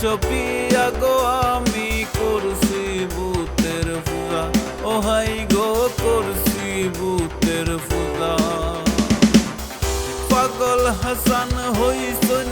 পিয়া গো আমি করছি ভূতের পূজা, ও হাই গো করছি ভূতের পূজা। পাগল হাসান হইছন